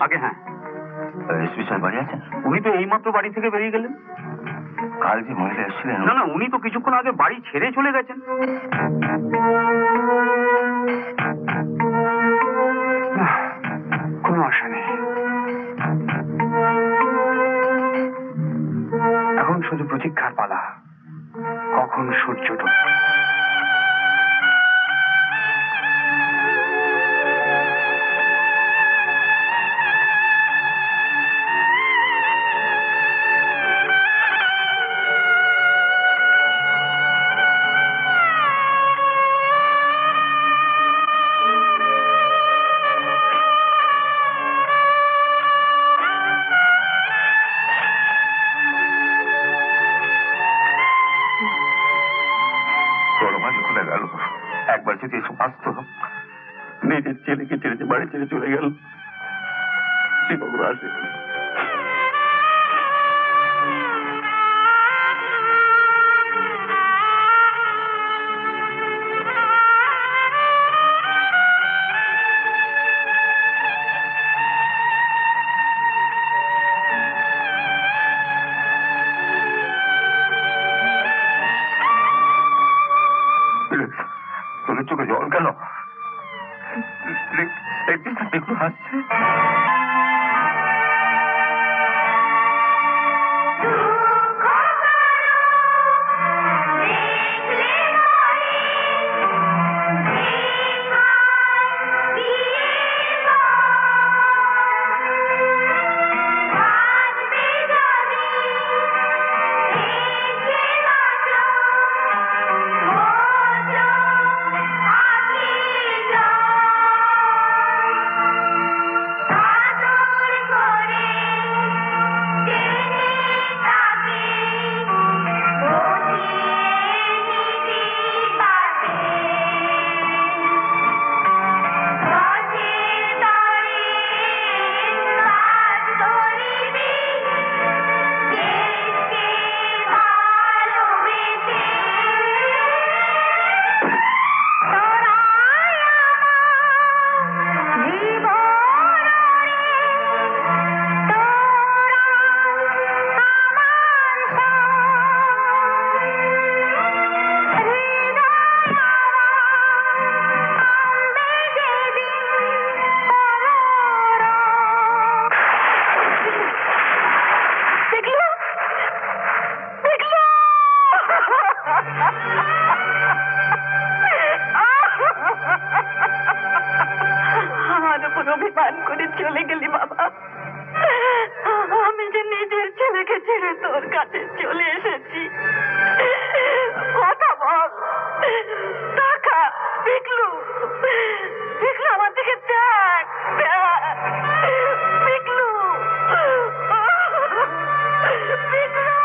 আগে হ্যাঁ। এসপি সাহেব বাড়ি আছেন? উনি তো এইমাত্র বাড়ি থেকে বেরিয়ে গেলেন। কাল যে মহিলা এসেছিলেন? না না, উনি তো কিছুক্ষণ আগে বাড়ি ছেড়ে চলে গেছেন। কোনো আশা নেই, এখন শুধু প্রতীক্ষার পালা, কখন সূর্য ডুববে। একবার যদি এসব আসতো, নিজের ছেলেকে ছেড়ে বাড়ি ছেড়ে চলে গেল, আসে। তোদের চোখে জল কেন? একটু হাসছে। আমার উপর অভিমান করে চলে গেলি বাবা। আমি যে নিজের ছেলেকে ছেড়ে তোর কাছে চলে এসেছি। কথা বল, টাকা পিকলু, পিকলু আমার দিকে দেখ, পিকলু, পিকলু।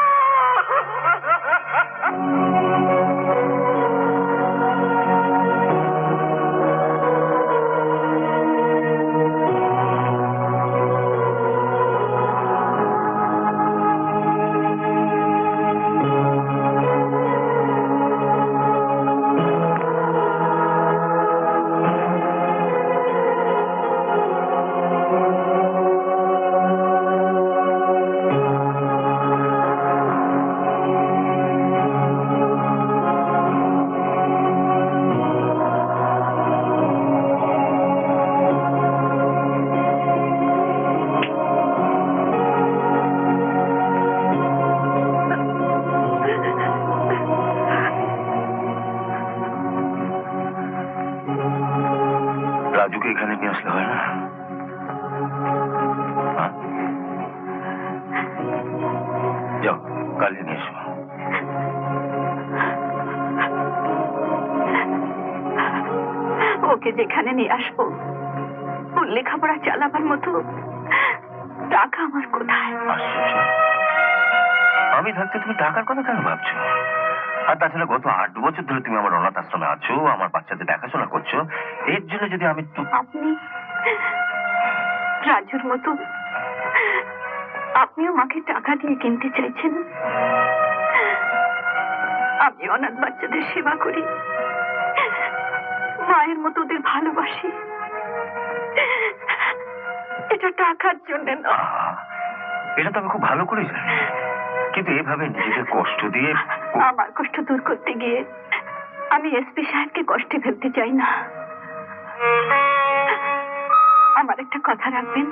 রাজুকে এখানে নিয়ে আসলে হয় না? যাও, কাল নিয়ে এসো। ওকে যেখানে নিয়ে আসবো, ওর লেখাপড়া চালাবার মতো টাকা আমার কোথায়? আমি থাকতে তুমি টাকার কথা কেন ভাবছো? আর তাছাড়া গত 8 বছর ধরে তুমি আমার অনাথ আশ্রমে আছো, আমার বাচ্চাদের দেখাশোনা করছো। এর জন্য যদি আমি আপনি রাজুর মতো আপনিও মাকে টাকা দিয়ে কিনতে চাইছেন? আমি অনাথ বাচ্চাদের সেবা করি, মায়ের মতো ওদের ভালোবাসি, এটা টাকার জন্য না। এটা তো আমি খুব ভালো করে জানি, কিন্তু এভাবে নিজেকে কষ্ট দিয়ে আমার কষ্ট দূর করতে গিয়ে আমি এসপি সাহেবকে কষ্টে ফেলতে চাই না। আমার একটা কথা রাখবেন।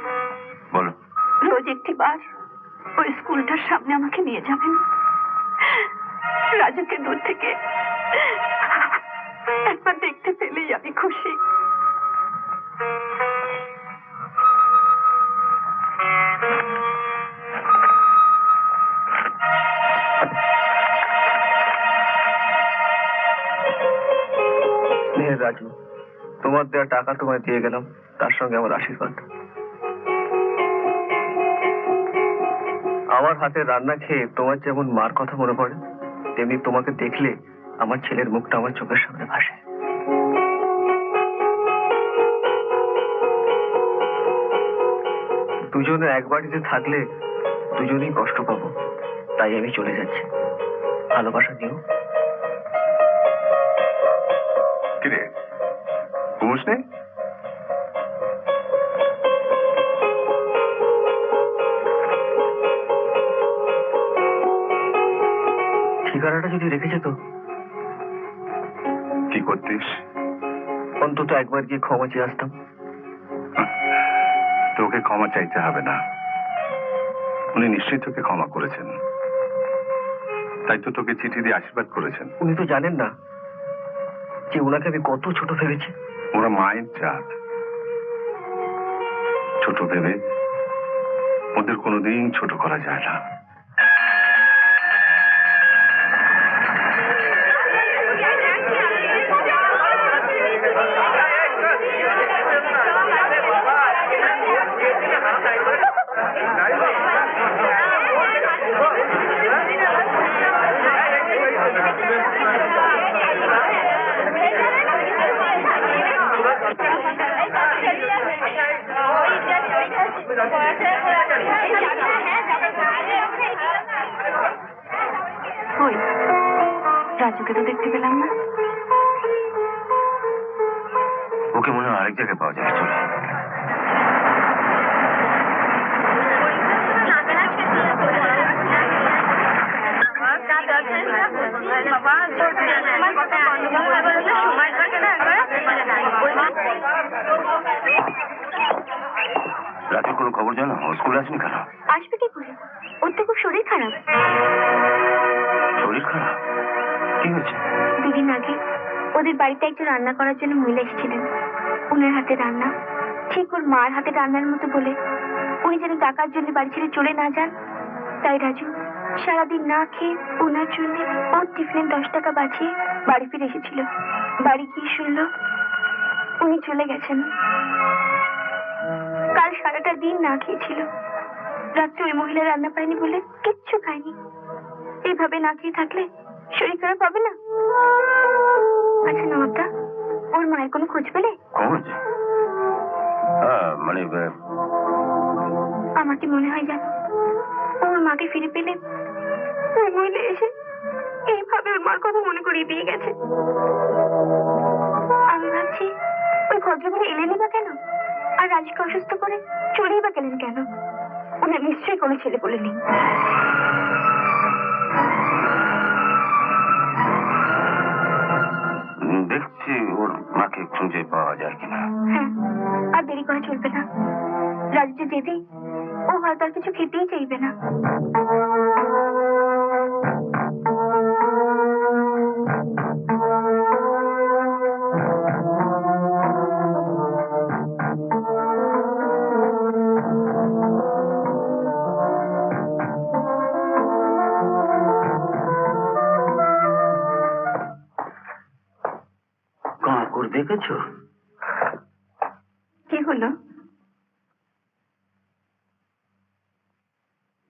বলো। রোজ একটি বার ওই স্কুলটার সামনে আমাকে নিয়ে যাবেন। রাজুকে দূর থেকে একবার দেখতে পেলেই আমি খুশি। রাজু, তোমার দেওয়া টাকা তোমায় দিয়ে গেলাম, তার সঙ্গে আমার আশীর্বাদ। আমার হাতে রান্না খেয়ে তোমার যেমন মার কথা মনে পড়ে, তেমনি তোমাকে দেখলে আমার ছেলের মুখটা আমার চোখের সামনে ভাসে। দুজনে এক বাড়িতে থাকলে দুজনেই কষ্ট পাবো, তাই আমি চলে যাচ্ছি। ভালোবাসা দিও। কিরে ঘুমোস নেই? ঠিকানাটা যদি রেখে যেত। কি করতিস? অন্তত একবার গিয়ে ক্ষমা চেয়ে আসতাম। তোকে ক্ষমা চাইতে হবে না, উনি নিশ্চয়ই তোকে ক্ষমা করেছেন, তাই তো তোকে চিঠি দিয়ে আশীর্বাদ করেছেন। উনি তো জানেন না যে ওনাকে আমি কত ছোট ভেবেছি। ওরা মায়ের জাত, ছোট ভেবে ওদের কোনোদিন ছোট করা যায় না। ওই রাজুকে তো দেখতে পেলাম না। ওকে মনে হয় আরেক জায়গায় পাওয়া যাবে। চলো। রাতের কোনো খবর জানো? ও স্কুল আসেনি কেন? আসবে কি করে? ওর তো খুব শরীর খারাপ। শরীর খারাপ? কি হয়েছে? দুদিন আগে ওদের বাড়িতে একজন রান্না করার জন্য মহিলা এসেছিলেন। ওনার হাতে রান্না ঠিক ওর মার হাতে রান্নার মতো বলে উনি যেন টাকার জন্য বাড়ি ছেড়ে চলে না যান, তাই রাজু সারাদিন না খেয়ে ওনার জন্য ওর টিফিনে 10 টাকা বাঁচিয়ে বাড়ি ফিরে এসেছিল। বাড়ি গিয়ে শুনলো উনি চলে গেছেন। কাল সারাটা দিন না খেয়েছিল। রাত্রে ওই মহিলা রান্না পায়নি বলে কিচ্ছু খায়নি। এইভাবে না খেয়ে থাকলে শরীর খারাপ হবে না? আচ্ছা নবদা, ওর মায়ের কোনো খোঁজ পেলে? খোঁজ? মানে আমার কি মনে হয় জানো, ওর মাকে ফিরে পেলে ওই মহিলা এসে এইভাবে ওর মার কথা মনে করিয়ে দিয়ে গেছে। আমি ভাবছি ওই ভদ্রমহিলা এলেনই বা কেন, আর রাজুকে অসুস্থ করে চলেই বা গেলেন কেন? ওনার নিশ্চয়ই কোনো ছেলে বলে নেই। দেখছি ওর মাকে খুঁজে পাওয়া যায় কিনা। হ্যাঁ, আর দেরি করে চলবে না। রাজু যে যেতেই ও হয়তো আর কিছু খেতেই চাইবে না। কাকুর দেখেছো? কি হলো?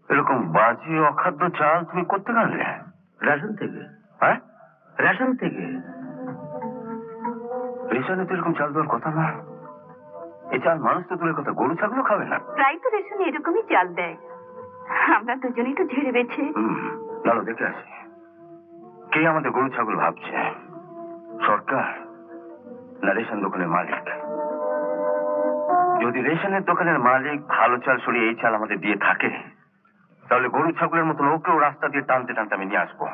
এরকম বাজে অখাদ্য চাল তুমি করতে পারলে? রেশন থেকে? হ্যাঁ, রেশন থেকে। রেশনে তো এরকম চাল দেওয়ার কথা না। এই চাল মানুষ তো দূরের কথা, গরু ছাগলও খাবে না। প্রায় তো রেশনে এরকমই চাল দেয়। আমরা দুজনেই তো ঝেড়ে বেছে। চলো দেখে আসি কে আমাদের গরু ছাগল ভাবছে, সরকার না রেশন দোকানের মালিক? যদি রেশনের দোকানের মালিক ভালো চাল সরিয়ে এই চাল আমাদের দিয়ে থাকে, তাহলে গরু ছাগলের মতো ওকেও রাস্তা দিয়ে টানতে টানতে আমি নিয়ে আসবো।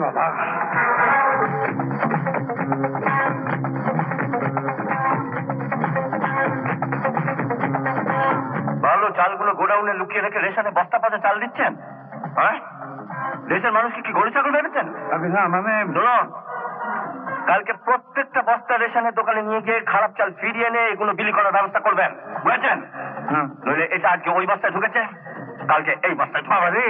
বাবা, ভালো চালগুলো গোডাউনে লুকিয়ে রেখে রেশনে বস্তা পাতা চাল দিচ্ছেন? হ্যাঁ, দেশের মানুষকে কি গরু ছাগল ভেবেছেন? না মানে শুনুন, কালকে প্রত্যেকটা বস্তা রেশনের দোকানে নিয়ে গিয়ে খারাপ চাল ফিরিয়ে এনে এগুলো বিলি করার ব্যবস্থা করবেন, বুঝেছেন? নইলে এটা আজকে ওই বস্তায় ঢুকেছে, কালকে এই বস্তায় ঢুকবে। আরে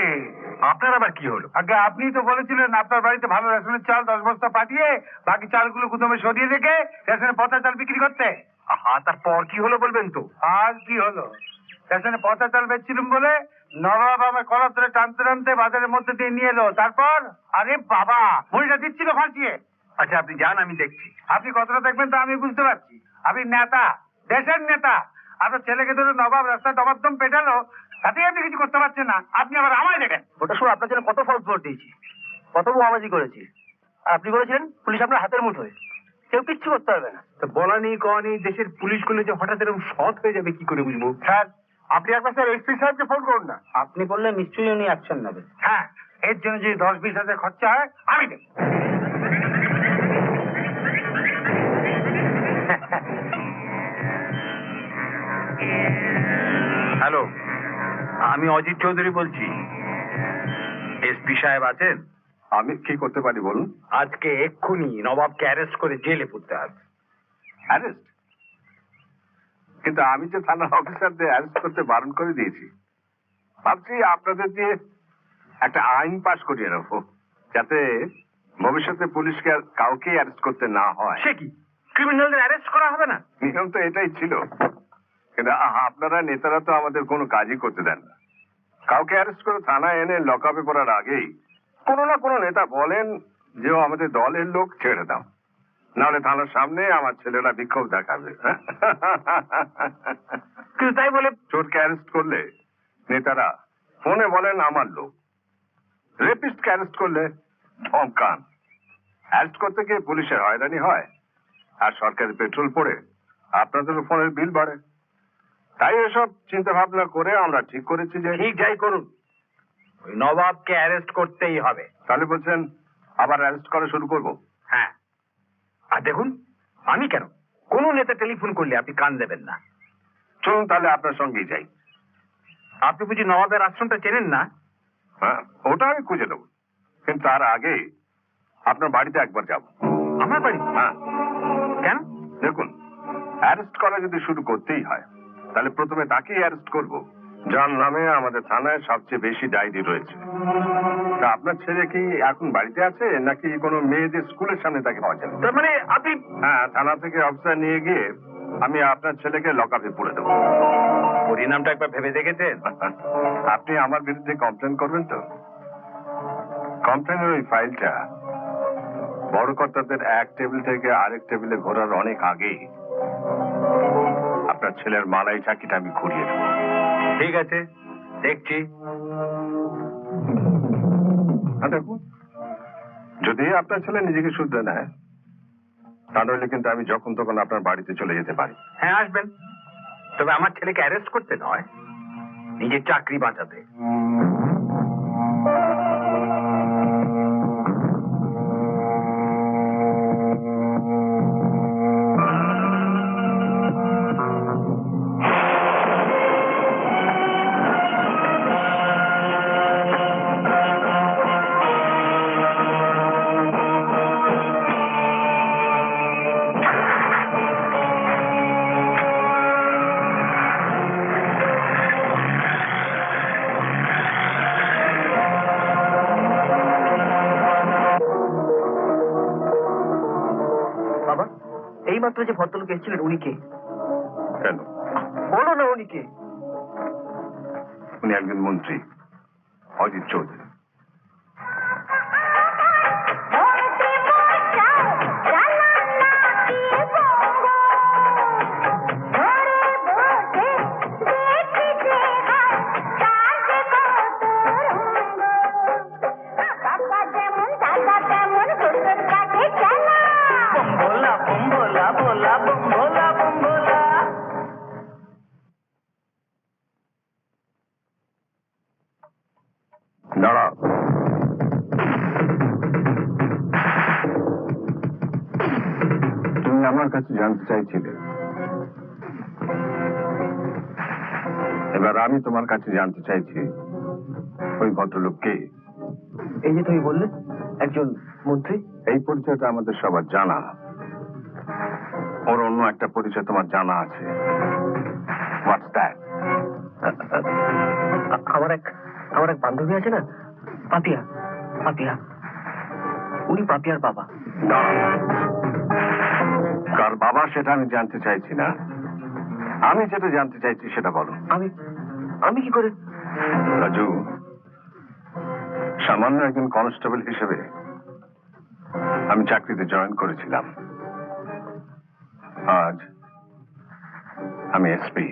আপনার আবার কি হলো? আগে আপনি তো বলেছিলেন আপনার বাড়িতে ভালো রেশনের চাল 10 বস্তা পাঠিয়ে বাকি চালগুলো গুদামে সরিয়ে রেখে রেশনে পচা চাল বিক্রি করতে। তারপর কি হলো বলবেন তো? আর কি হলো, রেশনে পচা চাল বেচছিলাম বলে নবাব আমার কলার ধরে টানতে টানতে বাজারের মধ্যে দিয়ে নিয়ে এলো। তারপর আরে বাবা, মুড়িটা দিচ্ছিল ফাঁসিয়ে। আচ্ছা আপনি যান, আমি দেখছি। আপনি কতটা দেখবেন তা আমি বুঝতে পারছি। আপনি নেতা, দেশের নেতা, আপনার ছেলেকে ধরে নবাব রাস্তায় দমাদম পেটালো, তাতেই আপনি কিছু করতে পারছেন না। আপনি আবার আমায় দেখেন। ওটা শুনে আপনার জন্য কত ফলস ভোট দিয়েছি, কত বোমাবাজি করেছি, আর আপনি বলেছিলেন পুলিশ আপনার হাতের মুঠোয়, কেউ কিচ্ছু করতে পারবে না। বলা নেই কওয়া নেই, দেশের পুলিশগুলো যে হঠাৎ এরকম সৎ হয়ে যাবে কি করে বুঝবো? স্যার, আপনি একবার স্যার এসপি সাহেবকে ফোন করুন না। আপনি বললে নিশ্চয়ই উনি অ্যাকশন নেবেন। হ্যাঁ, এর জন্য যদি 10-20 হাজার খরচা হয় আমি দেব। হ্যালো, আমি অজিত চৌধুরী বলছি। এসপি সাহেব আছেন? আমি কি করতে পারি বলুন? আজকে এক্ষুনি নবাবকে অ্যারেস্ট করে জেলে পুরতে হবে। অ্যারেস্ট? কিন্তু আমি যে থানার অফিসারদের অ্যারেস্ট করতে বারণ করে দিয়েছি। ভাবছি আপনাদের দিয়ে একটা আইন পাশ করিয়ে নেবো, যাতে ভবিষ্যতে পুলিশকে আর কাউকে অ্যারেস্ট করতে না হয়। সে কি, ক্রিমিনালদের অ্যারেস্ট করা হবে না? নিয়ম তো এটাই ছিল, কিন্তু আপনারা নেতারা তো আমাদের কোনো কাজই করতে দেন না। কাউকে অ্যারেস্ট করে থানায় এনে লকআপে পড়ার আগেই কোনো না কোনো নেতা বলেন যে ও আমাদের দলের লোক, ছেড়ে দাও, নাহলে থানার সামনে আমার ছেলেরা বিক্ষোভ দেখাবে। কিন্তু তাই বলে চোরকে অ্যারেস্ট করলে নেতারা ফোনে বলেন আমার লোক, রেপিস্টকে অ্যারেস্ট করলে ধমকান। অ্যারেস্ট করতে গিয়ে পুলিশের হয়রানি হয়, আর সরকারি পেট্রোল পড়ে আপনাদের ফোনের বিল বাড়ে। তাই এসব চিন্তা ভাবনা করে আমরা ঠিক করেছি যে ঠিক যাই করুন, ওই নবাবকে অ্যারেস্ট করতেই হবে। তাহলে বলছেন আবার অ্যারেস্ট করা শুরু করব? হ্যাঁ, আর দেখুন, আমি কেন, কোনো নেতা টেলিফোন করলে আপনি কান দেবেন না। চলুন তাহলে আপনার সঙ্গেই যাই। আপনি বুঝি নবাবের আশ্রমটা চেনেন না? হ্যাঁ, ওটা আমি খুঁজে দেবো, কিন্তু তার আগে আপনার বাড়িতে একবার যাব। আমার বাড়ি? হ্যাঁ, কেন? দেখুন, অ্যারেস্ট করা যদি শুরু করতেই হয়, তাহলে প্রথমে তাকেই অ্যারেস্ট করব যার নামে আমাদের থানায় সবচেয়ে বেশি ডায়েরি রয়েছে। তা আপনার ছেলে কি এখন বাড়িতে আছে, নাকি কোনো মেয়েদের স্কুলের সামনে তাকে পাওয়া যাবে? তার মানে আপনি... হ্যাঁ, থানা থেকে অফিসার নিয়ে গিয়ে আমি আপনার ছেলেকে লকআপে পুরে দেবো। পরিণামটা একবার ভেবে দেখেছেন? আপনি আমার বিরুদ্ধে কমপ্লেন করবেন তো? কমপ্লেনের ওই ফাইলটা বড় কর্তাদের এক টেবিল থেকে আরেক টেবিলে ঘোরার অনেক আগেই আপনার ছেলের মালাই চাকিটা আমি ঘুরিয়ে দেবো। ঠিক আছে, দেখছি। দেখুন, যদি আপনার ছেলে নিজেকে শুধরে নেয়, তাহলে কিন্তু আমি যখন তখন আপনার বাড়িতে চলে যেতে পারি। হ্যাঁ, আসবেন, তবে আমার ছেলেকে অ্যারেস্ট করতে নয়, নিজের চাকরি বাঁচাতে। বাবা, এইমাত্র যে ভদ্রলোক এসেছিলেন উনি কে? কেন? বলো না উনি কে? উনি একজন মন্ত্রী, অজিত চৌধুরী। দাঁড়াও। তুমি আমার কাছে জানতে চাইছিলে, এবার আমি তোমার কাছে জানতে চাইছি ওই ভদ্রলোক কে? এই যে তুমি বললে একজন মন্ত্রী। এই পরিচয়টা আমাদের সবার জানা। ওর অন্য একটা পরিচয় তোমার জানা আছে। What's that? আমার এক বান্ধবী আছে না, পাপিয়া। উনি পাপিয়ার বাবা। কার বাবা সেটা আমি জানতে চাইছি না, আমি যেটা জানতে চাইছি সেটা বলো। আমি কি করে? রাজু, সামান্য একজন কনস্টেবল হিসেবে আমি চাকরিতে জয়েন করেছিলাম। আজ আমি এসপি।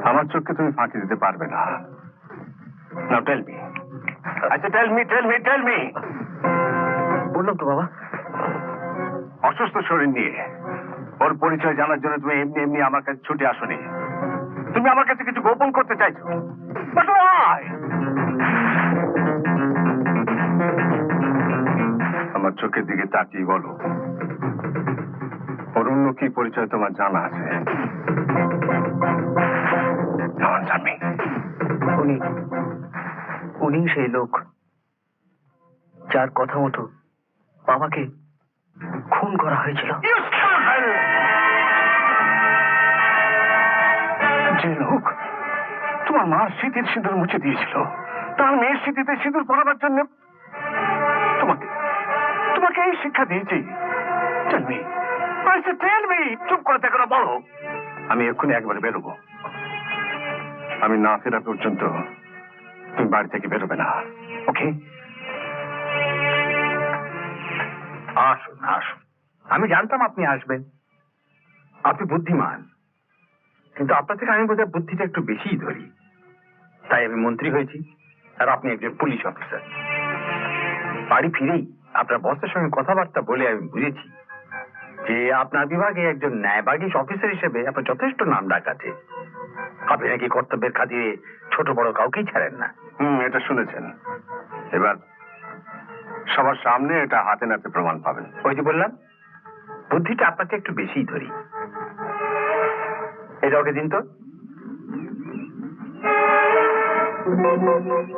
আমার চোখকে তুমি ফাঁকি দিতে পারবে না। নাও টেল মি। আচ্ছা টেল মি। বললাম তো বাবা, অসুস্থ শরীর নিয়ে ওর পরিচয় জানার জন্য তুমি এমনি এমনি আমার কাছে ছুটে আসোনি। তুমি আমার কাছে কিছু গোপন করতে চাইছো। But why? আমার চোখের দিকে তাকিয়ে বলো, ওর অন্য কি পরিচয় তোমার জানা আছে? Answer me. উনি সেই লোক যার কথা মতো বাবাকে খুন করা হয়েছিল। যে লোক তোমার মার স্মৃতির সিঁদুর মুছে দিয়েছিল, তার মেয়ের স্মৃতিতে সিঁদুর পরাবার জন্য তোমাকে এই শিক্ষা দিয়েছি। Tell me. চুপ করে থেকে না, বলো। আমি এক্ষুনি একবার বেরোবো। আমি না ফেরা পর্যন্ত তুমি বাড়ি থেকে বেরোবে না, ওকে? আসুন আসুন, আমি জানতাম আপনি আসবেন। আপনি বুদ্ধিমান, কিন্তু আপনার থেকে আমি বোধহয় বুদ্ধিটা একটু বেশিই ধরি। তাই আমি মন্ত্রী হয়েছি, আর আপনি একজন পুলিশ অফিসার। বাড়ি ফিরেই আপনার বসের সঙ্গে কথাবার্তা বলে আমি বুঝেছি যে আপনার বিভাগে একজন ন্যায়বাগীশ অফিসার হিসেবে আপনার যথেষ্ট নাম ডাক আছে। আপনি নাকি কর্তব্যের খাতিরে ছোট বড় কাউকেই ছাড়েন না। এটা শুনেছেন। এবার সবার সামনে এটা হাতে নাতে প্রমাণ পাবেন। ওই যে বললাম, বুদ্ধিটা আপনাকে একটু বেশিই ধরি। এটা ওকে দিন তো,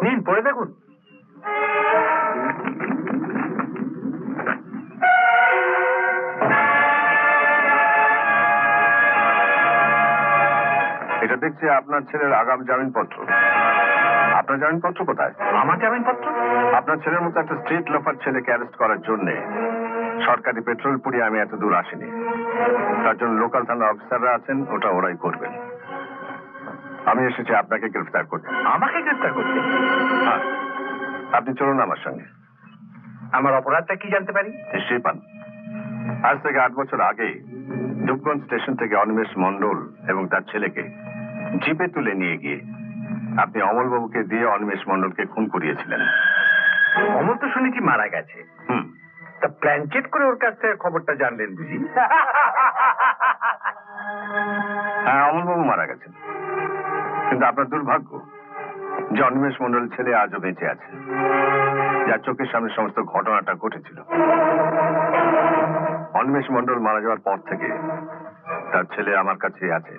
নিন পড়ে দেখুন। এটা দেখছি আপনার ছেলের আগাম জামিনপত্র। আপনার জামিনপত্র কোথায়? আমার জামিনপত্র? আপনার ছেলের মতো একটা স্ট্রিট লোফার ছেলেকে অ্যারেস্ট করার জন্য সরকারি পেট্রোল পুড়িয়ে আমি এত দূর আসিনি। তার জন্য লোকাল থানা অফিসাররা আছেন, ওটা ওরাই করবেন। আমি এসেছি আপনাকে গ্রেফতার করতে। আমাকে গ্রেফতার করতে? হ্যাঁ, আপনি চলুন আমার সঙ্গে। আমার অপরাধটা কি জানতে পারি? নিশ্চয়ই পান। আজ থেকে 8 বছর আগে ধূপগঞ্জ স্টেশন থেকে অনিমেষ মণ্ডল এবং তার ছেলেকে জিপে তুলে নিয়ে গিয়ে আপনি অমলবাবুকে দিয়ে অনিমেষ মণ্ডলকে খুন করিয়েছিলেন। অমল তো শুনেছি মারা গেছে। তা প্ল্যানচেট করে ওর কাছ থেকে খবরটা জানলেন বুঝি? হ্যাঁ, অমলবাবু মারা গেছেন, কিন্তু আপনার দুর্ভাগ্য যে অনিমেষ মণ্ডলের ছেলে আজও বেঁচে আছে, যার চোখের সামনে সমস্ত ঘটনাটা ঘটেছিল। অনিমেষ মণ্ডল মারা যাওয়ার পর থেকে তার ছেলে আমার কাছে আছে।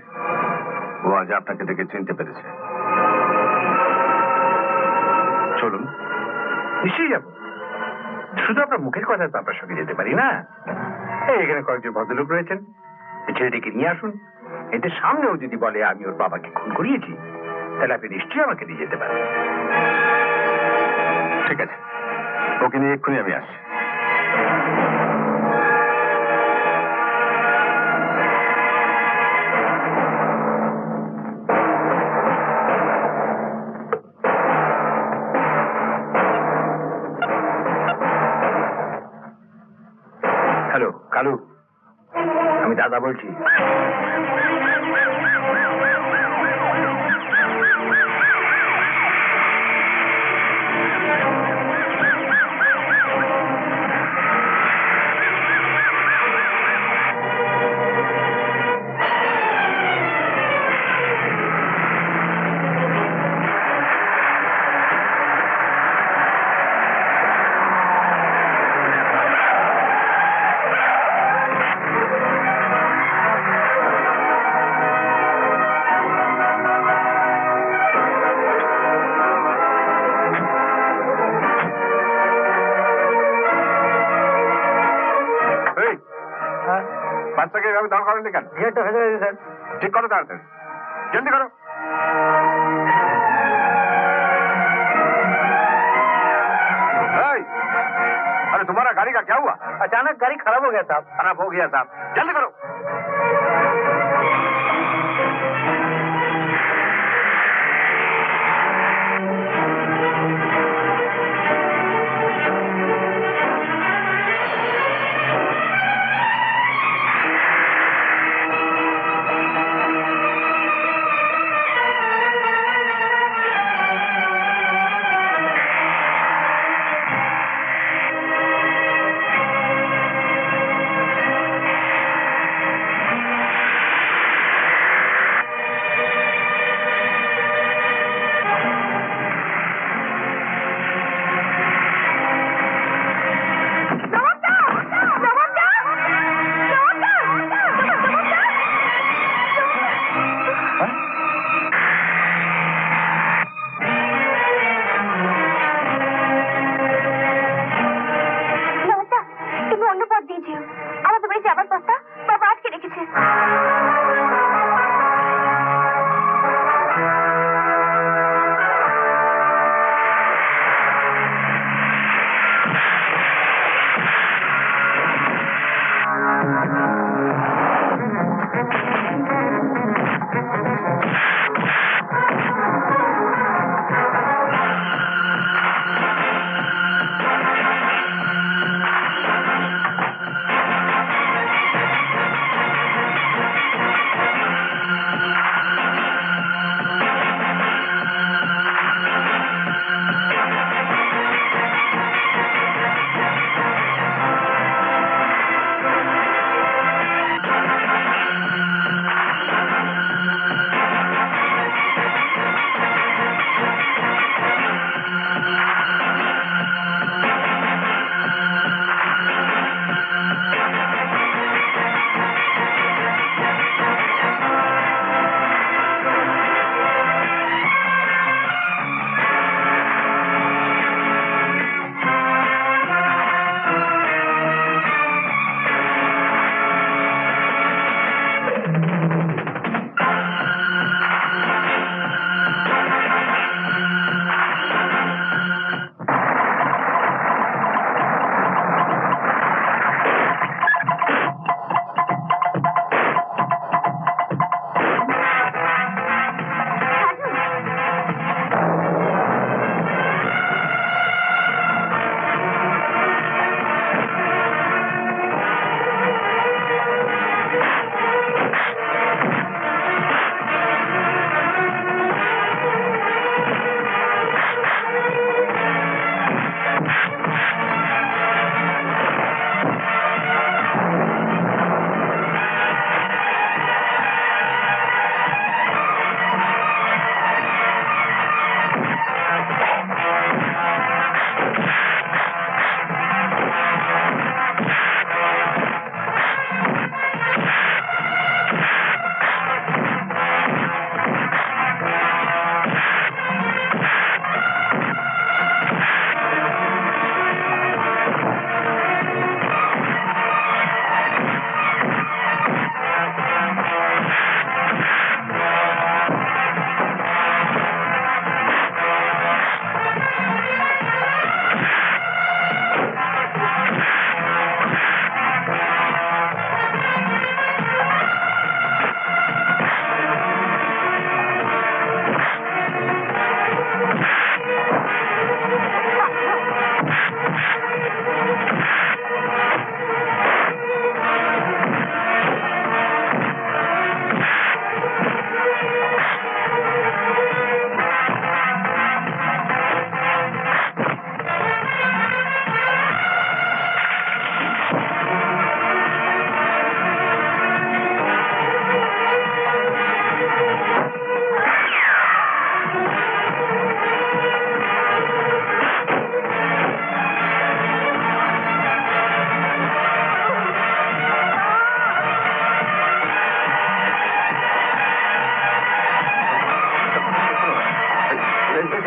ও আজ আপনাকে দেখে চিনতে পেরেছে। চলুন। নিশ্চয়ই যাবো, শুধু আপনার মুখের কথা তো আপনার সঙ্গে যেতে পারি না। এই এখানে কয়েকজন ভদ্রলোক রয়েছেন, এই ছেলেটিকে নিয়ে আসুন। এদের সামনেও যদি বলে আমি ওর বাবাকে খুন করিয়েছি, তাহলে আপনি নিশ্চয়ই আমাকে নিয়ে যেতে পারেন। ঠিক আছে, ওকে নিয়ে এক্ষুনি আমি আসছি। দাদা বলছি। এই, বাচ্চাকে এভাবে দাঁড় করালি কেন? ভিড়টা ভেঙে গেছে স্যার। ঠিক করো তাড়াতাড়ি, জলদি করো। এই, अरे तुम्हारा गाड़ी का क्या हुआ? अचानक गाड़ी खराब हो गया साहब। खराब हो गया साहब, जल्दी करो।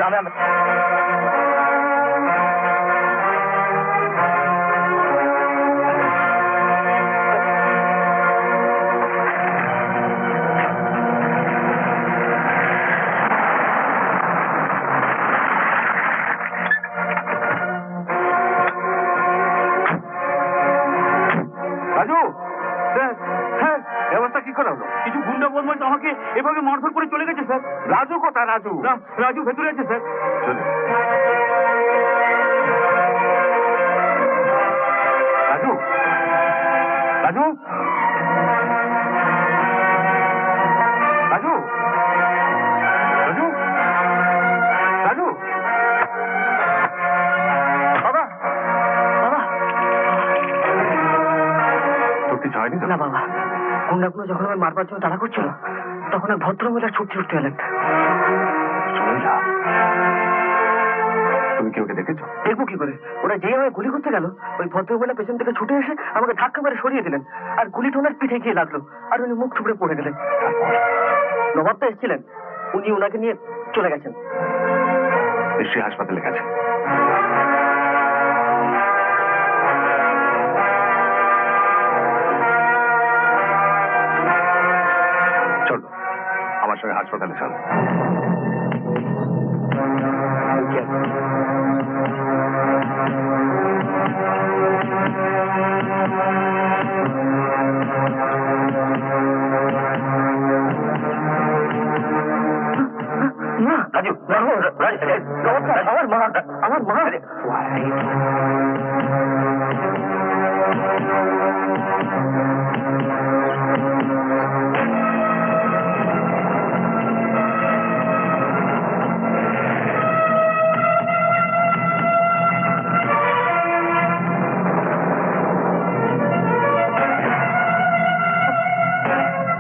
রাজু, স্যার স্যার ব্যবস্থা কি করা হলো? কিছু গুন্ডা বদমাশ আমাকে এভাবে মারধর করে চলে গেছে স্যার। রাজু কোথায়? রাজু রাজু ভেতরে আছে স্যার। চলে রাজু, রাজু, রাজু, রাজু, রাজু, বাবা, বাবা। তোর কিছু হয়নি তো? না বাবা, গুন্ডাগুলো যখন আমার মারবার জন্য তাড়া করছিল তখন এক ভদ্রমহিলা ছুটতে ছুটতে এলেন। সোহেলা, তুমি কি ওকে দেখেছো? দেখবো কি করে? ওরা যেই আমায় গুলি করতে গেল ওই ভদ্রমহিলা পেছন থেকে ছুটে এসে আমাকে ধাক্কা মেরে সরিয়ে দিলেন আর গুলিটা ওনার পিঠে গিয়ে লাগলো আর উনি মুখ থুবড়ে পড়ে গেলেন। নবাব তো এসেছিলেন, উনি ওনাকে নিয়ে চলে গেছেন। নিশ্চয়ই হাসপাতালে গেছে। চলো আমার সঙ্গে হাসপাতালে চলো। মা, রাজু, আমার মা, আমার মা।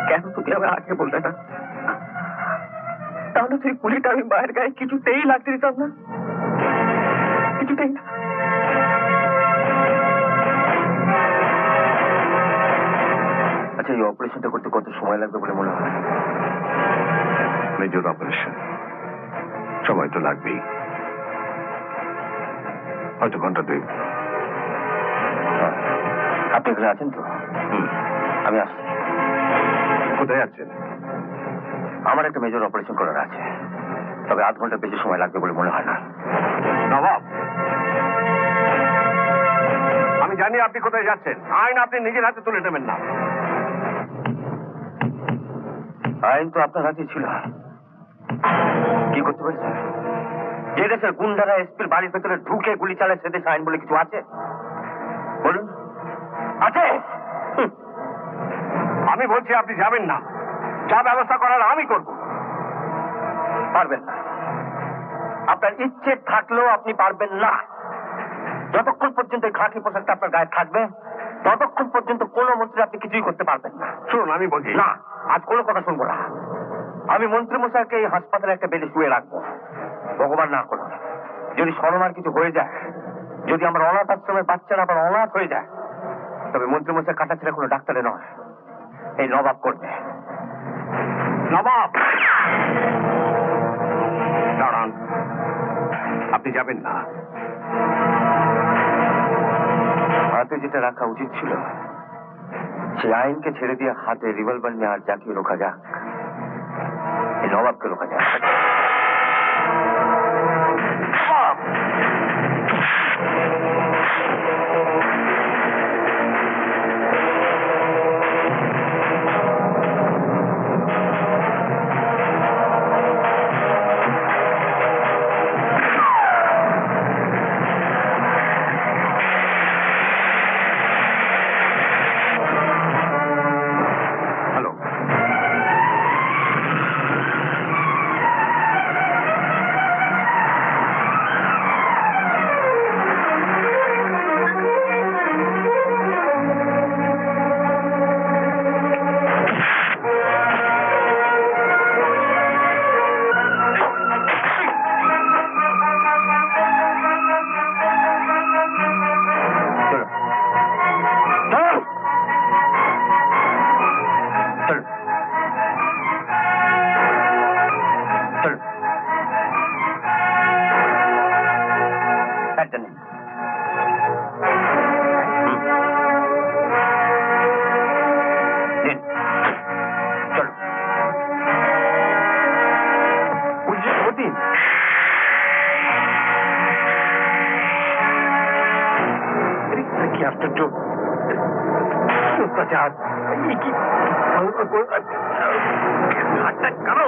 কেন তুমি আমার আগে বললে না? তাহলে সেই পুলিটা আমি মায়ের গায়ে কিছুতেই লাগতে দিতাম না, কিছুতেই না। আচ্ছা, এই অপারেশনটা করতে কত সময় লাগবে বলে মনে হয়? মেজর অপারেশন, সময় তো লাগবেই, হয়তো ঘন্টা 2। আপনি এখানে আছেন তো? আমি আসছি। কোথায় আছেন? আমার একটা মেজর অপারেশন করার আছে, তবে আধ ঘন্টা বেশি সময় লাগবে বলে মনে হয় না। নবাব, আমি জানি আপনি কোথায় যাচ্ছেন। আইন আপনি নিজের হাতে তুলে নেবেন না। আইন তো আপনার হাতে ছিল, কি করতে পেরেছেন? যে দেশের গুন্ডারা এসপির বাড়ির ভেতরে ঢুকে গুলি চালায় সে দেশে আইন বলে কিছু আছে? বলুন, আছে? আমি বলছি আপনি যাবেন না, যা ব্যবস্থা করার আমি করব। পারবেন না। আপনার ইচ্ছে থাকলেও আপনি পারবেন না। যতক্ষণ পর্যন্ত এই খাকি পোশাকটা আপনার গায়ে থাকবে ততক্ষণ পর্যন্ত কোনো মন্ত্রী আপনি কিছুই করতে পারবেন না। শুনুন, আমি বলছি না, আজ কোনো কথা শুনবো না। আমি মন্ত্রী মশাইকে এই হাসপাতালে একটা বেডে শুয়ে রাখবো। ভগবান না করুন, যদি সরমার কিছু হয়ে যায়, যদি আমার অনাথ আশ্রমের বাচ্চারা আবার অনাথ হয়ে যায়, তবে মন্ত্রী মশাই কাটাছেড়া কোনো ডাক্তারে নয়, এই নবাব করবে। নবাব, দাঁড়ান, আপনি যাবেন না। হাতে যেটা রাখা উচিত ছিল, সেই আইনকে ছেড়ে দিয়ে হাতে রিভলভার নিয়ে আর যাকে রোখা যাক, এই নবাবকে রোখা যাক। হ্যালো, ব্যাগটা নিন। নিন, চলো। অতীন, কি আশ্চর্য অত্যাচার! এই কি হাতটা কারো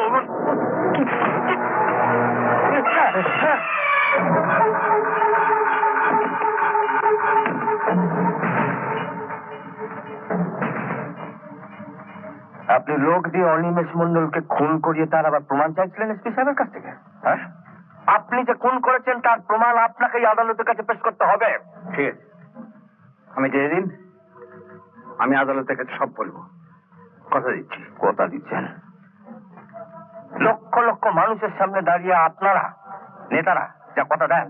আপনি লোক দিয়ে অনিমেষ মন্ডলকে খুন করিয়ে তার আবার প্রমাণ চাইছিলেন এসপি সাহেবের কাছ থেকে? হ্যাঁ, আপনি যে খুন করেছেন তার প্রমাণ আপনাকে এই আদালতের কাছে পেশ করতে হবে। ঠিক আছে, আমি যেদিন আমি আদালতের কাছে সব বলবো, কথা দিচ্ছি। কথা দিচ্ছেন? লক্ষ লক্ষ মানুষের সামনে দাঁড়িয়ে আপনারা নেতারা যা কথা দেন,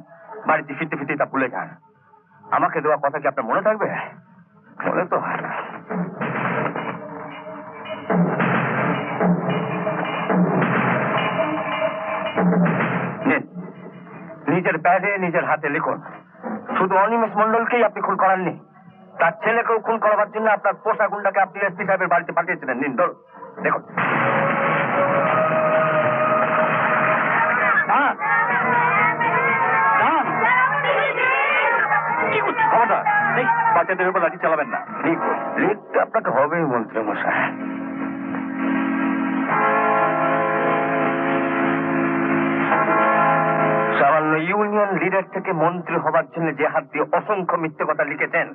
বাড়িতে ফিরতে ফিরতে তা ভুলে যান। আমাকে দেওয়া কথা কি আপনার মনে থাকবে? মনে তো হয় না। নিন, নিজের প্যাডে নিজের হাতে লিখুন, শুধু অনিমেষ মন্ডলকেই আপনি খুন করাননি, তার ছেলেকেও খুন করাবার জন্য আপনার পোষা গুন্ডাকে আপনি এসপি সাহেবের বাড়িতে পাঠিয়েছিলেন। নিন, ধরুন, দেখুন। কি করছেন? খবরদার, বাচ্চাদের উপর লাঠি চালাবেন না। লিখতে আপনাকে হবেই মন্ত্রী মশাই। সামান্য ইউনিয়ন লিডার থেকে মন্ত্রী হবার জন্য যে হাত দিয়ে অসংখ্য মিথ্যে কথা লিখেছেন,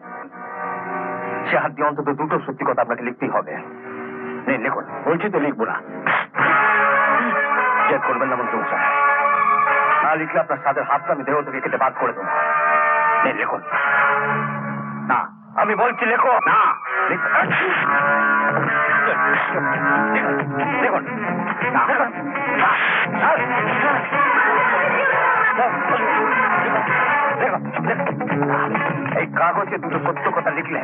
সে হাত দিয়ে অন্তত দুটো সত্যি কথা আপনাকে লিখতেই হবে। নিন, লিখুন। বলছি তো লিখবো না। চেক করবেন না মন্ত্রী মশাই, না লিখলে আপনার সাদের হাতটা আমি দেহ থেকে কেটে বাদ করে দেবো। নিন, লিখুন। না, আমি বলছি লেখো। না, দেখুন, দেখুন, এই কাগজে দুটো সত্য কথা লিখলে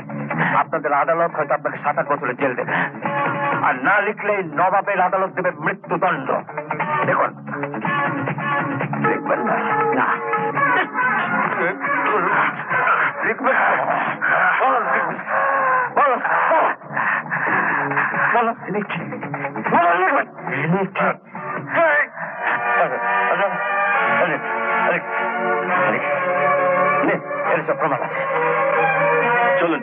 আপনাদের আদালত হয়তো আপনাকে 7-8 বছরের জেল দেবে, আর না লিখলে নবাবের আদালত দেবে মৃত্যুদণ্ড। দেখুন, লিখবেন না? না, লিখবেন। বলো, বলো, লিখছি, বলো, লিখবেন। লিখছি। এর সব প্রমাণ আছে। চলুন।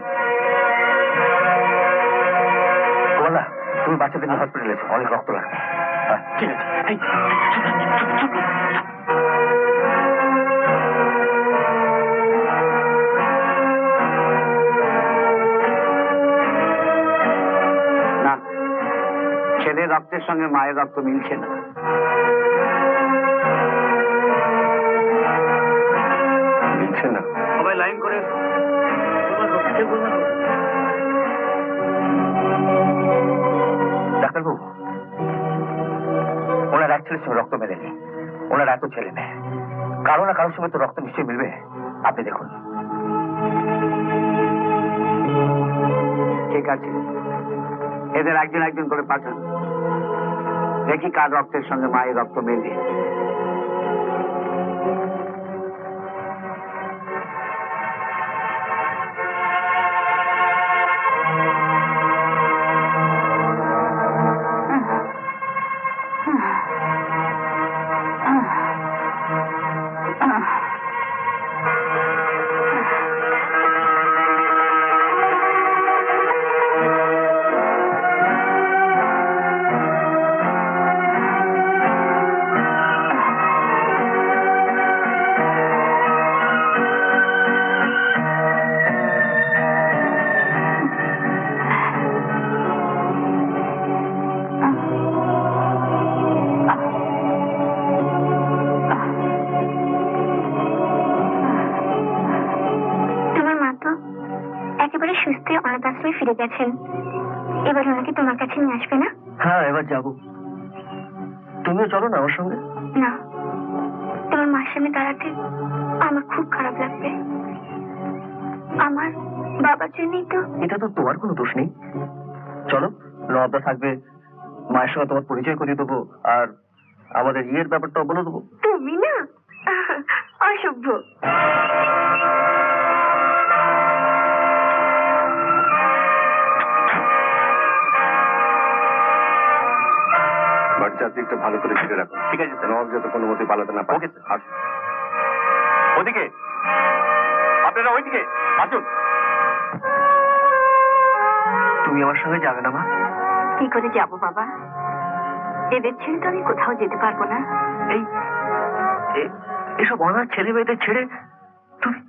বলা, তুমি বাচ্চাদের নিয়ে হসপিটালে এসো, অনেক রক্ত লাগবে। ঠিক আছে। না, ছেলের রক্তের সঙ্গে মায়ের রক্ত মিলছে না। মিলছে না? সবাই লাইন করে ডাক্তারবাবু, ওনার এক ছেলের সঙ্গে রক্ত মেলেনি, ওনার এত ছেলে মেয়ে, কারো না কারোর সঙ্গে তো রক্ত নিশ্চয়ই মিলবে। আপনি দেখুন। ঠিক আছে, এদের একজন একজন করে পাঠান, দেখি কার রক্তের সঙ্গে মায়ের রক্ত মেলে। অনাথ আশ্রমে ফিরে গেছেন, এবার ওনাকে তোমার কাছে নিয়ে আসবে না? হ্যাঁ, এবার যাবো। তুমিও চলো না আমার সঙ্গে। না, তোমার মার সামনে দাঁড়াতে আমার খুব খারাপ লাগবে। আমার বাবার জন্যই তো। এটা তো তোমার কোনো দোষ নেই। চলো, নবদা থাকবে, মায়ের সঙ্গে তোমার পরিচয় করিয়ে দেবো, আর আমাদের ইয়ের ব্যাপারটাও বলে দেবো। তুমি না অসভ্য। বাড়ি চারদিকটা ভালো করে ঘিরে রাখো। ঠিক আছে স্যার। নবাব যাতে কোনো মতে পালাতে না পারে। Okay sir. আসুন। ওদিকে আপনারা ওইদিকে আসুন। তুমি আমার সঙ্গে যাবে না মা? কি করে যাব বাবা? এদের ছেড়ে তো আমি কোথাও যেতে পারবো না। এই এসব অনাথ ছেলে মেয়েদের ছেড়ে তুমি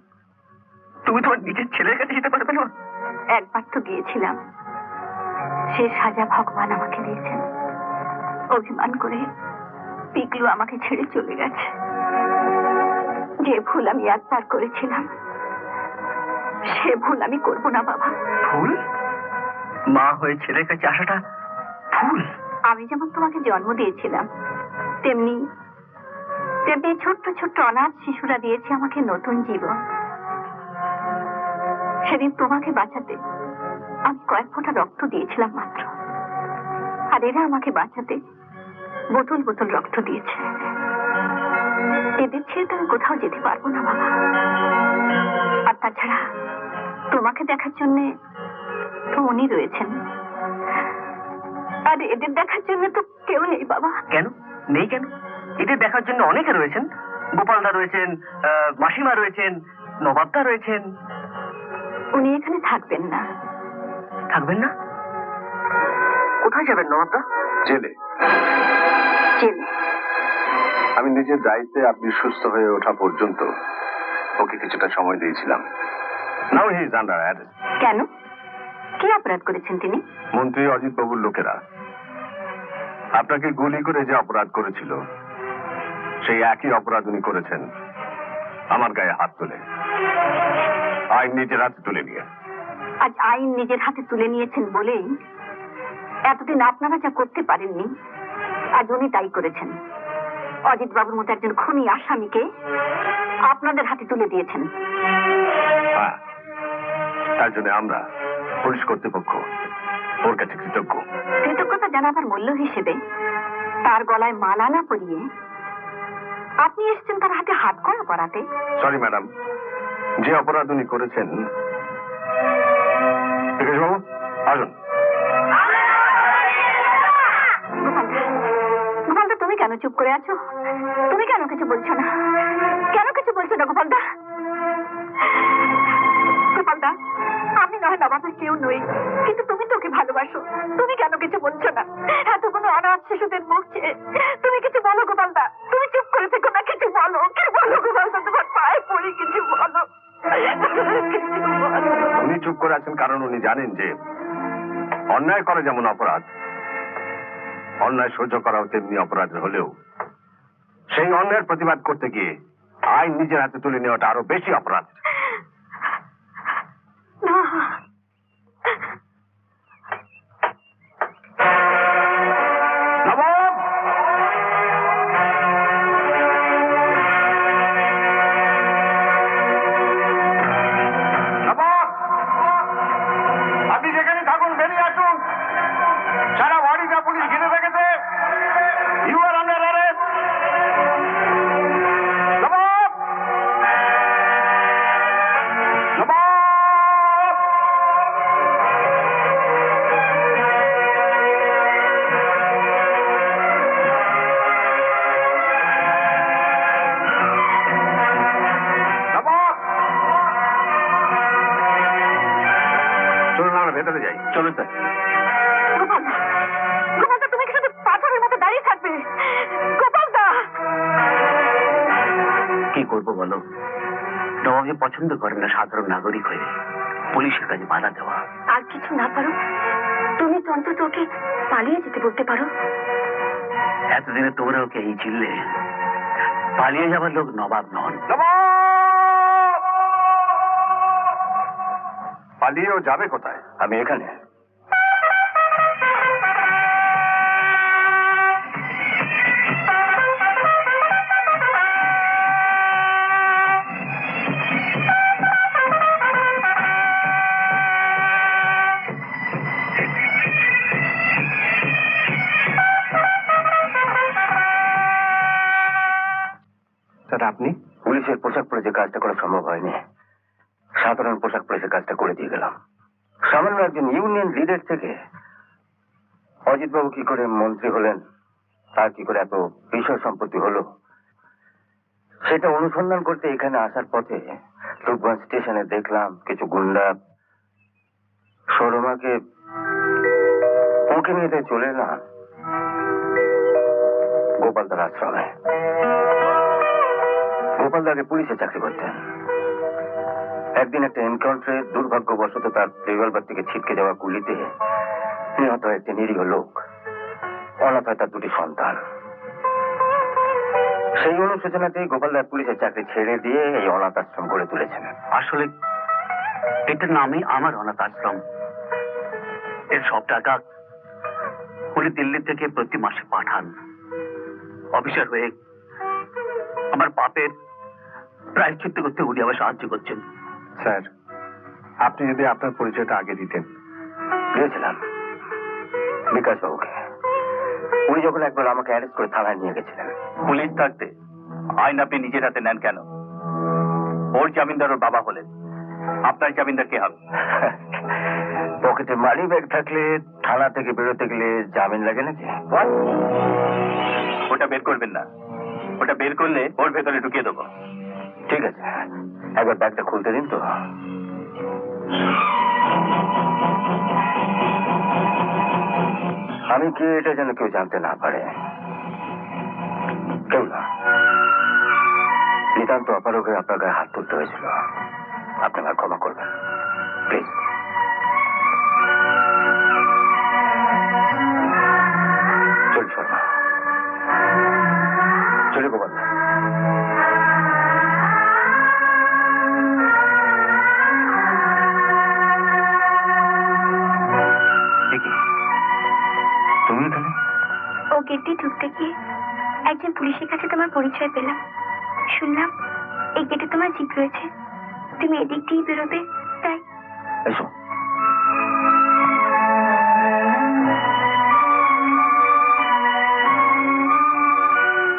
তুমি তোমার নিজের ছেলের কাছে যেতে পারবে না? একবার তো গিয়েছিলাম, সে সাজা ভগবান আমাকে দিয়েছেন। অভিমান করে পিকলু আমাকে ছেড়ে চলে গেছে। যে ভুল আমি একবার করেছিলাম, সে ভুল আমি করব না বাবা। ভুল? মা হয়ে ছেলের কাছে আসাটা ভুল? আমি যেমন তোমাকে জন্ম দিয়েছিলাম, তেমনি তেমনি ছোট্ট ছোট্ট অনাথ শিশুরা দিয়েছে আমাকে নতুন জীবন। সেদিন তোমাকে বাঁচাতে আমি কয়েক ফোঁটা রক্ত দিয়েছিলাম মাত্র, আর এরা আমাকে বাঁচাতে বোতল বোতল রক্ত দিয়েছে। এদের ছেড়ে তো আমি কোথাও যেতে পারবো না বাবা। আর তাছাড়া তোমাকে দেখার জন্য তো উনি রয়েছেন, আর এদের দেখার জন্য তো কেউ নেই বাবা। কেন নেই? কেন? এদের দেখার জন্য অনেকে রয়েছেন। গোপালদা রয়েছেন, মাসিমা রয়েছেন, নবাবদা রয়েছেন। উনি এখানে থাকবেন না। থাকবেন না? কোথায় যাবেন নবাবদা? জেলে। জেলে? আমি নিজের দায়িত্বে আপনি সুস্থ হয়ে ওঠা পর্যন্ত ওকে কিছুটা সময় দিয়েছিলাম। নাও হি ইজ আন্ডার অ্যারেস্ট। কেন? কি অপরাধ করেছেন তিনি? মন্ত্রী অজিত বাবুর লোকেরা আপনাকে গুলি করে যে অপরাধ করেছিল, সেই একই অপরাধ উনি করেছেন আমার গায়ে হাত তুলে, আইন নিজের হাতে তুলে নিয়ে। আজ আইন নিজের হাতে তুলে নিয়েছেন বলেই এতদিন আপনারা যা করতে পারেননি, আজ উনি তাই করেছেন। অজিত বাবুর মতো একজন খুনি আসামিকে আপনাদের হাতে তুলে দিয়েছেন। হ্যাঁ, তার জন্য আমরা পুলিশ কর্তৃপক্ষ ওর কাছে কৃতজ্ঞ। কৃতজ্ঞতা জানাবার মূল্য হিসেবে তার গলায় মালা না পরিয়ে আপনি এসেছেন তার হাতে হাত করা পরাতে। সরি ম্যাডাম, যে অপরাধ উনি করেছেন। বাবু আসুন। গোপালদা, তুমি কেন চুপ করে আছো? তুমি কেন কিছু বলছো না? কেন কিছু বলছো না গোপালদা? গোপালদা, আমি নয় নবাবের কেউ নই, কিন্তু তুমি তোকে ভালোবাসো। তুমি কেন কিছু বলছো না? এতগুলো অনাথ শিশুদের মুখ চেয়ে তুমি কিছু বলো গোপালদা। তুমি চুপ করে থেকো না, কিছু বলো। কি বলো গোপালদা? তোমার পায়ে পড়ি, কিছু বলো। উনি চুপ করে আছেন কারণ উনি জানেন যে অন্যায় করা যেমন অপরাধ, অন্যায় সহ্য করাও তেমনি অপরাধ হলেও সেই অন্যায়ের প্রতিবাদ করতে গিয়ে আইন নিজের হাতে তুলে নেওয়াটা আরো বেশি অপরাধ। না, নবাব! নবাব! আপনি যেখানে থাকুন বেরিয়ে আসুন। সারা বাড়িটা পুলিশ ঘিরে রেখেছে। You are under arrest. Nawab! Nawab! Nawab! চলুন আমরা ভেতরে যাই। চলুন স্যার। গোপালদা, গোপালদা, তুমি কি শুধু পাথরের মতো দাঁড়িয়ে থাকবে? গোপালদা! কি করবো বলো? নবাবকে পছন্দ করেন না সাধারণ নাগরিক হয়ে পুলিশের কাছে বাধা দেওয়া। আর কিছু না পারো, তুমি তো অন্তত ওকে পালিয়ে যেতে বলতে পারো। এতদিনে তোমরা ওকে এই চিনলে, পালিয়ে যাবার লোক নবাব নন। পালিয়েও যাবে কোথায়? আমি এখানে। স্যার আপনি? পুলিশের পোশাক পরে যে কাজটা করা সম্ভব হয়নি, সাধারণ পোশাক পরে সে কাজটা করে দিয়ে গেলাম। সামান্য একজন ইউনিয়ন লিডার থেকে অজিতবাবু কি করে মন্ত্রী হলেন তার কি করে এত বিষয় সম্পত্তি হলো সেটা অনুসন্ধান করতে এখানে আসার পথে রূপগঞ্জ স্টেশনে দেখলাম কিছু গুন্ডা সরমাকে উঠে নিয়ে চলে এলাম গোপালদার আশ্রমে। গোপালদাকে পুলিশে চাকরি করতেন। একদিন একটা এনকাউন্টারে দুর্ভাগ্যবশত তার রিভলভার থেকে ছিটকে যাওয়া গুলিতে নিহত একটি নিরীহ লোক, অনাথ হয় তার দুটি সন্তান। সেই অনুশোচনাতেই গোপালদার পুলিশের চাকরি ছেড়ে দিয়ে এই অনাথ আশ্রম গড়ে তুলেছেন। আসলে এটার নামই আমার অনাথ আশ্রম। এর সব টাকা উনি দিল্লি থেকে প্রতি মাসে পাঠান। অফিসার হয়ে আমার পাপের প্রায়শ্চিত্ত করতে উনি আমার সাহায্য করছেন। স্যার, আপনি যদি আপনার পরিচয়টা আগে দিতেন। দিয়েছিলাম বিকাশ বাবুকে। উনি যখন একবার আমাকে অ্যারেস্ট করে থানায় নিয়ে গেছিলেন। পুলিশ থাকতে আইন আপনি নিজের হাতে নেন কেন? ওর জামিনদার ওর বাবা হলেন, আপনার জামিনদার কে হবে? পকেটে মানি ব্যাগ থাকলে থানা থেকে বেরোতে গেলে জামিন লাগে নাকি? ওটা বের করবেন না, ওটা বের করলে ওর ভেতরে ঢুকিয়ে দেবো। ঠিক আছে, একবার ব্যাগটা খুলতে দিন তো। আমি কি এটা যেন কেউ জানতে না পারে। কেউ না, নিতান্ত অপারগ হয়ে আপনার গায়ে হাত তুলতে হয়েছিল। আপনি আমায় ক্ষমা করবেন প্লিজ। চল শর্মা, চলে গোপাল। তুমি এখানে? ও গেট দিয়ে ঢুকতে গিয়ে একজন পুলিশের কাছে তোমার পরিচয় পেলাম। শুনলাম এই গেটে তোমার জিপ রয়েছে, তুমি এদিক দিয়ে বেরোবে, তাই। এসো।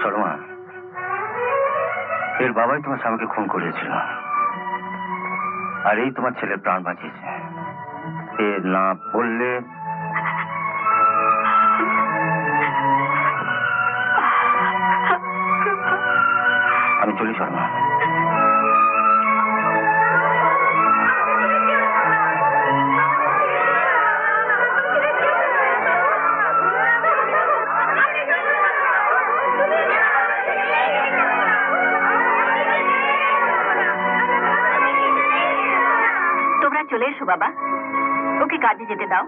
শর্মা, এর বাবাই তোমার স্বামীকে খুন করেছিল, আর এই তোমার ছেলের প্রাণ বাঁচিয়েছে। এ না বললে আমি চলি। শর্মা, তোমরা চলে এসো বাবা, ওকে কাজে যেতে দাও।